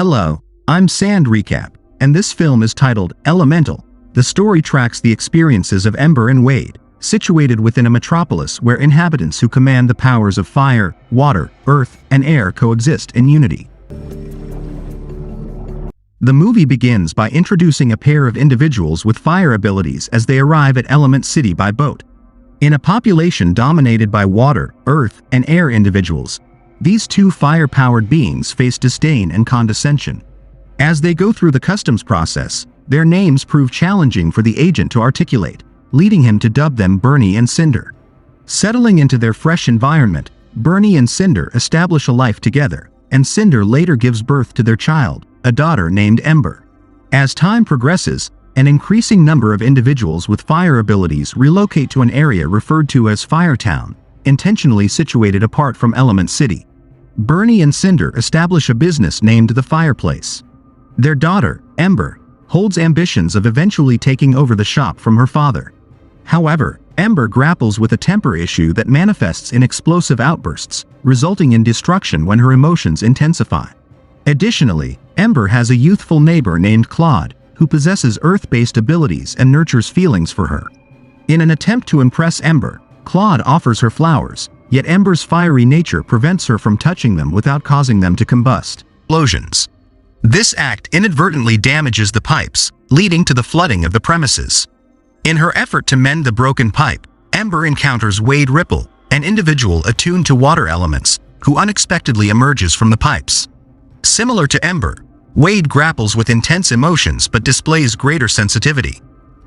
Hello, I'm Sand Recap, and this film is titled Elemental. The story tracks the experiences of Ember and Wade, situated within a metropolis where inhabitants who command the powers of fire, water, earth, and air coexist in unity. The movie begins by introducing a pair of individuals with fire abilities as they arrive at Element City by boat. In a population dominated by water, earth, and air individuals, these two fire-powered beings face disdain and condescension. As they go through the customs process, their names prove challenging for the agent to articulate, leading him to dub them Bernie and Cinder. Settling into their fresh environment, Bernie and Cinder establish a life together, and Cinder later gives birth to their child, a daughter named Ember. As time progresses, an increasing number of individuals with fire abilities relocate to an area referred to as Firetown, intentionally situated apart from Element City. Bernie and Cinder establish a business named The Fireplace. Their daughter, Ember, holds ambitions of eventually taking over the shop from her father. However, Ember grapples with a temper issue that manifests in explosive outbursts, resulting in destruction when her emotions intensify. Additionally, Ember has a youthful neighbor named Claude, who possesses earth-based abilities and nurtures feelings for her. In an attempt to impress Ember, Claude offers her flowers, yet Ember's fiery nature prevents her from touching them without causing them to combust. Explosions. This act inadvertently damages the pipes, leading to the flooding of the premises. In her effort to mend the broken pipe, Ember encounters Wade Ripple, an individual attuned to water elements, who unexpectedly emerges from the pipes. Similar to Ember, Wade grapples with intense emotions but displays greater sensitivity.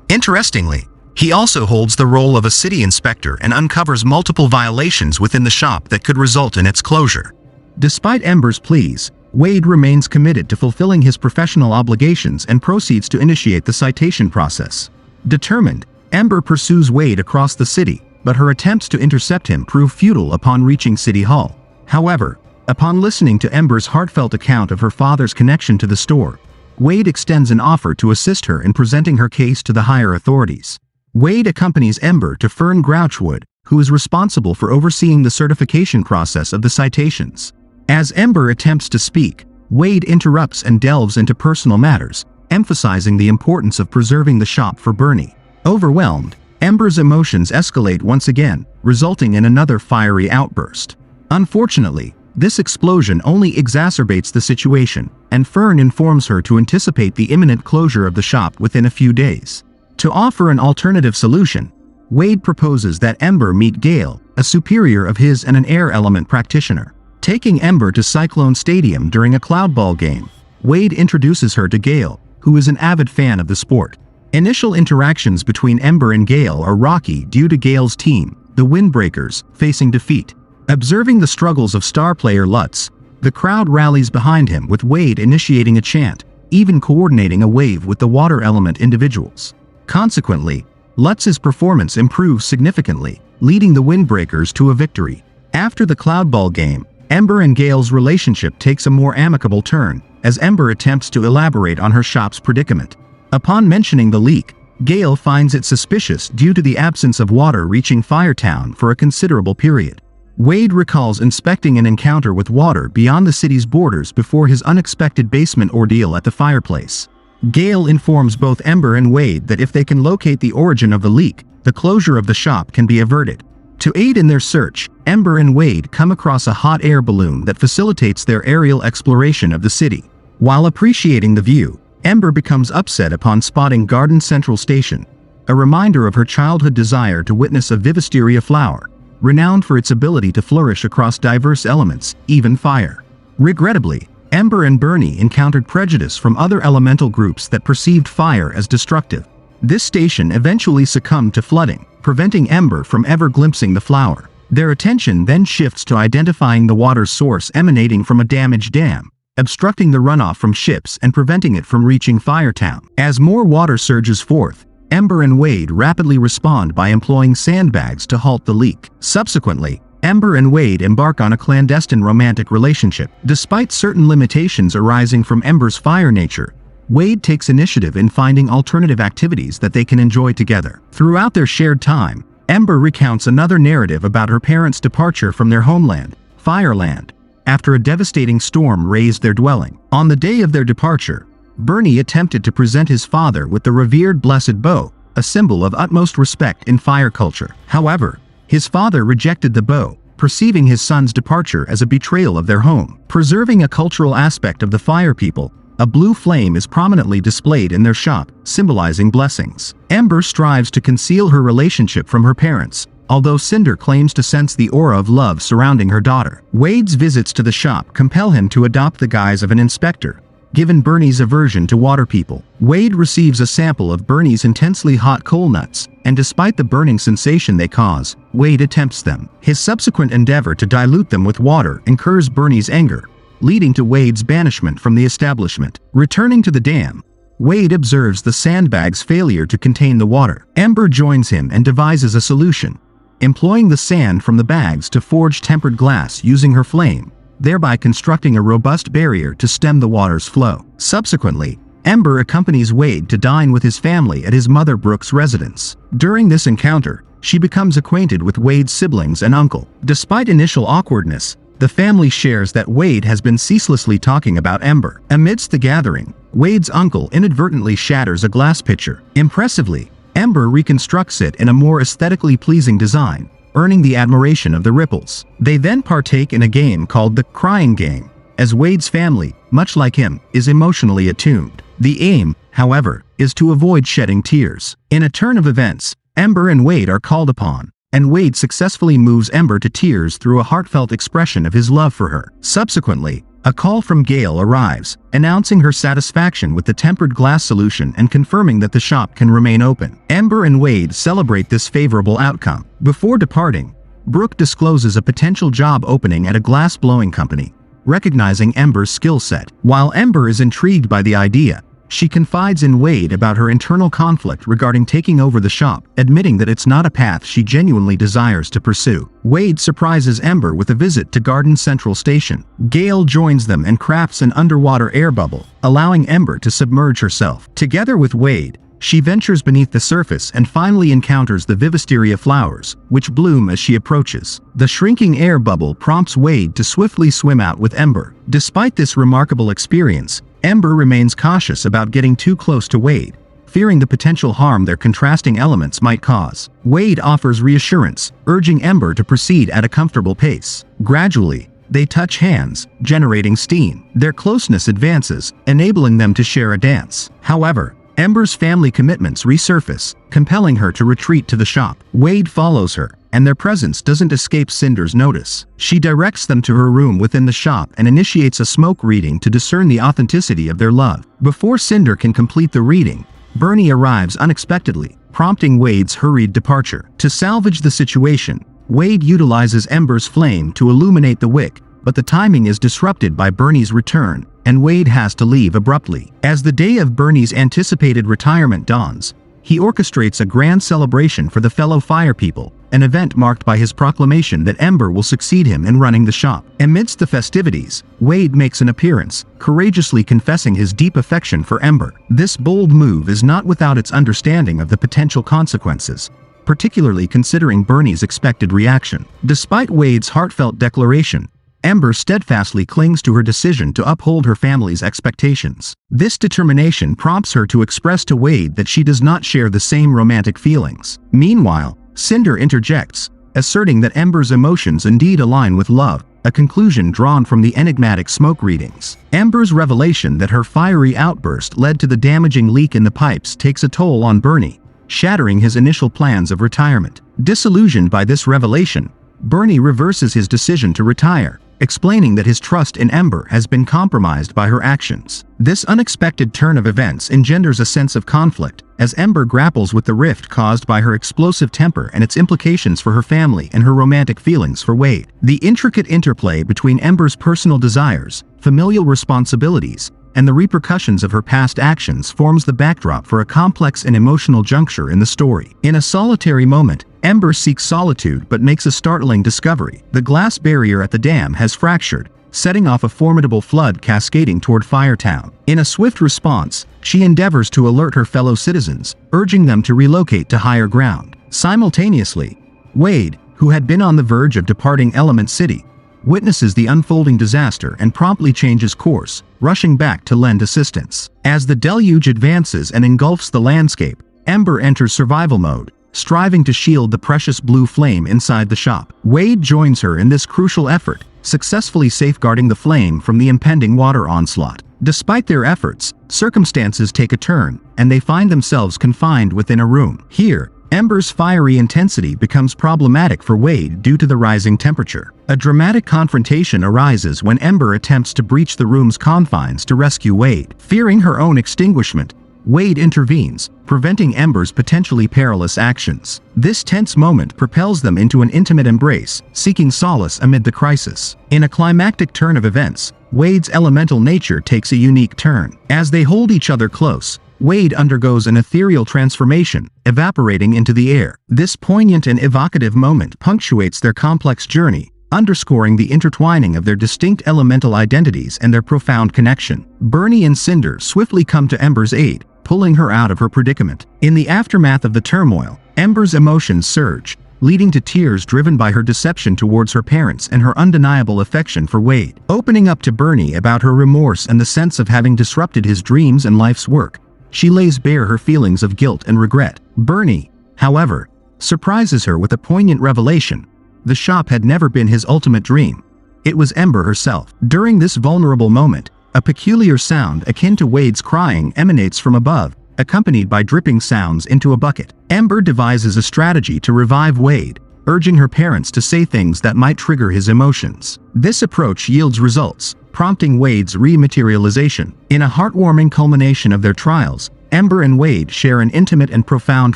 Interestingly, he also holds the role of a city inspector and uncovers multiple violations within the shop that could result in its closure. Despite Ember's pleas, Wade remains committed to fulfilling his professional obligations and proceeds to initiate the citation process. Determined, Ember pursues Wade across the city, but her attempts to intercept him prove futile upon reaching City Hall. However, upon listening to Ember's heartfelt account of her father's connection to the store, Wade extends an offer to assist her in presenting her case to the higher authorities. Wade accompanies Ember to Fern Grouchwood, who is responsible for overseeing the certification process of the citations. As Ember attempts to speak, Wade interrupts and delves into personal matters, emphasizing the importance of preserving the shop for Bernie. Overwhelmed, Ember's emotions escalate once again, resulting in another fiery outburst. Unfortunately, this explosion only exacerbates the situation, and Fern informs her to anticipate the imminent closure of the shop within a few days. To offer an alternative solution, Wade proposes that Ember meet Gale, a superior of his and an air element practitioner. Taking Ember to Cyclone Stadium during a cloudball game, Wade introduces her to Gale, who is an avid fan of the sport. Initial interactions between Ember and Gale are rocky due to Gale's team, the Windbreakers, facing defeat. Observing the struggles of star player 𝐒𝐲𝐬𝐬, the crowd rallies behind him with Wade initiating a chant, even coordinating a wave with the water element individuals. Consequently, 𝐒𝐲𝐬𝐬's performance improves significantly, leading the Windbreakers to a victory. After the cloudball game, Ember and Gale's relationship takes a more amicable turn, as Ember attempts to elaborate on her shop's predicament. Upon mentioning the leak, Gale finds it suspicious due to the absence of water reaching Firetown for a considerable period. Wade recalls inspecting an encounter with water beyond the city's borders before his unexpected basement ordeal at the fireplace. Gale informs both Ember and Wade that if they can locate the origin of the leak, the closure of the shop can be averted. To aid in their search, Ember and Wade come across a hot air balloon that facilitates their aerial exploration of the city. While appreciating the view, Ember becomes upset upon spotting Garden Central Station, a reminder of her childhood desire to witness a Vivisteria flower, renowned for its ability to flourish across diverse elements, even fire. Regrettably, Ember and Bernie encountered prejudice from other elemental groups that perceived fire as destructive. This station eventually succumbed to flooding, preventing Ember from ever glimpsing the flower. Their attention then shifts to identifying the water's source emanating from a damaged dam, obstructing the runoff from ships and preventing it from reaching Firetown. As more water surges forth, Ember and Wade rapidly respond by employing sandbags to halt the leak. Subsequently, Ember and Wade embark on a clandestine romantic relationship. Despite certain limitations arising from Ember's fire nature, Wade takes initiative in finding alternative activities that they can enjoy together. Throughout their shared time, Ember recounts another narrative about her parents' departure from their homeland, Fireland. after a devastating storm razed their dwelling. On the day of their departure, Bernie attempted to present his father with the revered blessed bow, a symbol of utmost respect in fire culture. However, his father rejected the bow, perceiving his son's departure as a betrayal of their home. Preserving a cultural aspect of the fire people, a blue flame is prominently displayed in their shop, symbolizing blessings. Ember strives to conceal her relationship from her parents, although Cinder claims to sense the aura of love surrounding her daughter. Wade's visits to the shop compel him to adopt the guise of an inspector, given Bernie's aversion to water people. Wade receives a sample of Bernie's intensely hot coal nuts, and despite the burning sensation they cause, Wade attempts them. His subsequent endeavor to dilute them with water incurs Bernie's anger, leading to Wade's banishment from the establishment. Returning to the dam, Wade observes the sandbag's failure to contain the water. Ember joins him and devises a solution, employing the sand from the bags to forge tempered glass using her flame, thereby constructing a robust barrier to stem the water's flow. Subsequently, Ember accompanies Wade to dine with his family at his mother Brooke's residence. During this encounter, she becomes acquainted with Wade's siblings and uncle. Despite initial awkwardness, the family shares that Wade has been ceaselessly talking about Ember. Amidst the gathering, Wade's uncle inadvertently shatters a glass pitcher. Impressively, Ember reconstructs it in a more aesthetically pleasing design, earning the admiration of the Ripples. They then partake in a game called the Crying Game, as Wade's family, much like him, is emotionally attuned. The aim, however, is to avoid shedding tears. In a turn of events, Ember and Wade are called upon, and Wade successfully moves Ember to tears through a heartfelt expression of his love for her. Subsequently, a call from Gail arrives, announcing her satisfaction with the tempered glass solution and confirming that the shop can remain open. Ember and Wade celebrate this favorable outcome. Before departing, Brooke discloses a potential job opening at a glass-blowing company, recognizing Ember's skill set. While Ember is intrigued by the idea, she confides in Wade about her internal conflict regarding taking over the shop, admitting that it's not a path she genuinely desires to pursue. Wade surprises Ember with a visit to Garden Central Station. Gail joins them and crafts an underwater air bubble, allowing Ember to submerge herself. Together with Wade, she ventures beneath the surface and finally encounters the Vivisteria flowers, which bloom as she approaches. The shrinking air bubble prompts Wade to swiftly swim out with Ember. Despite this remarkable experience, Ember remains cautious about getting too close to Wade, fearing the potential harm their contrasting elements might cause. Wade offers reassurance, urging Ember to proceed at a comfortable pace. Gradually, they touch hands, generating steam. Their closeness advances, enabling them to share a dance. However, Ember's family commitments resurface, compelling her to retreat to the shop. Wade follows her, and their presence doesn't escape Cinder's notice. She directs them to her room within the shop and initiates a smoke reading to discern the authenticity of their love. Before Cinder can complete the reading, Bernie arrives unexpectedly, prompting Wade's hurried departure. To salvage the situation, Wade utilizes Ember's flame to illuminate the wick, but the timing is disrupted by Bernie's return, and Wade has to leave abruptly. As the day of Bernie's anticipated retirement dawns, he orchestrates a grand celebration for the fellow fire people, an event marked by his proclamation that Ember will succeed him in running the shop. Amidst the festivities, Wade makes an appearance, courageously confessing his deep affection for Ember. This bold move is not without its understanding of the potential consequences, particularly considering Bernie's expected reaction. Despite Wade's heartfelt declaration, Ember steadfastly clings to her decision to uphold her family's expectations. This determination prompts her to express to Wade that she does not share the same romantic feelings. Meanwhile, Cinder interjects, asserting that Ember's emotions indeed align with love, a conclusion drawn from the enigmatic smoke readings. Ember's revelation that her fiery outburst led to the damaging leak in the pipes takes a toll on Bernie, shattering his initial plans of retirement. Disillusioned by this revelation, Bernie reverses his decision to retire, explaining that his trust in Ember has been compromised by her actions. This unexpected turn of events engenders a sense of conflict, as Ember grapples with the rift caused by her explosive temper and its implications for her family and her romantic feelings for Wade. The intricate interplay between Ember's personal desires, familial responsibilities, and the repercussions of her past actions forms the backdrop for a complex and emotional juncture in the story. In a solitary moment, Ember seeks solitude but makes a startling discovery. The glass barrier at the dam has fractured, setting off a formidable flood cascading toward Firetown. In a swift response, she endeavors to alert her fellow citizens, urging them to relocate to higher ground. Simultaneously, Wade, who had been on the verge of departing Element City, witnesses the unfolding disaster and promptly changes course, rushing back to lend assistance. As the deluge advances and engulfs the landscape, Ember enters survival mode, striving to shield the precious blue flame inside the shop. Wade joins her in this crucial effort, successfully safeguarding the flame from the impending water onslaught. Despite their efforts, circumstances take a turn, and they find themselves confined within a room. Here, Ember's fiery intensity becomes problematic for Wade due to the rising temperature. A dramatic confrontation arises when Ember attempts to breach the room's confines to rescue Wade. Fearing her own extinguishment, Wade intervenes, preventing Ember's potentially perilous actions. This tense moment propels them into an intimate embrace, seeking solace amid the crisis. In a climactic turn of events, Wade's elemental nature takes a unique turn. As they hold each other close, Wade undergoes an ethereal transformation, evaporating into the air. This poignant and evocative moment punctuates their complex journey, underscoring the intertwining of their distinct elemental identities and their profound connection. Bernie and Cinder swiftly come to Ember's aid, pulling her out of her predicament. In the aftermath of the turmoil, Ember's emotions surge, leading to tears driven by her deception towards her parents and her undeniable affection for Wade. Opening up to Bernie about her remorse and the sense of having disrupted his dreams and life's work, she lays bare her feelings of guilt and regret. Bernie, however, surprises her with a poignant revelation. The shop had never been his ultimate dream. It was Ember herself. During this vulnerable moment, a peculiar sound akin to Wade's crying emanates from above, accompanied by dripping sounds into a bucket. Ember devises a strategy to revive Wade, urging her parents to say things that might trigger his emotions. This approach yields results, prompting Wade's rematerialization. In a heartwarming culmination of their trials, Ember and Wade share an intimate and profound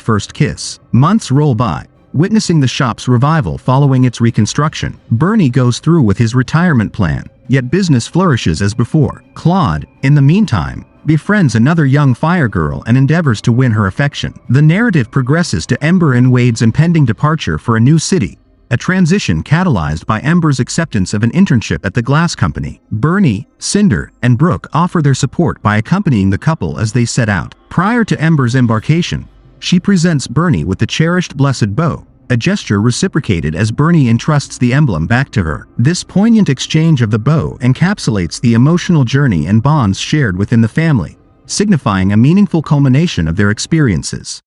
first kiss. Months roll by, witnessing the shop's revival following its reconstruction. Bernie goes through with his retirement plan, yet business flourishes as before. Claude, in the meantime, befriends another young fire girl and endeavors to win her affection. The narrative progresses to Ember and Wade's impending departure for a new city, a transition catalyzed by Ember's acceptance of an internship at the glass company. Bernie, Cinder, and Brooke offer their support by accompanying the couple as they set out. Prior to Ember's embarkation, she presents Bernie with the cherished blessed bow, a gesture reciprocated as Bernie entrusts the emblem back to her. This poignant exchange of the bow encapsulates the emotional journey and bonds shared within the family, signifying a meaningful culmination of their experiences.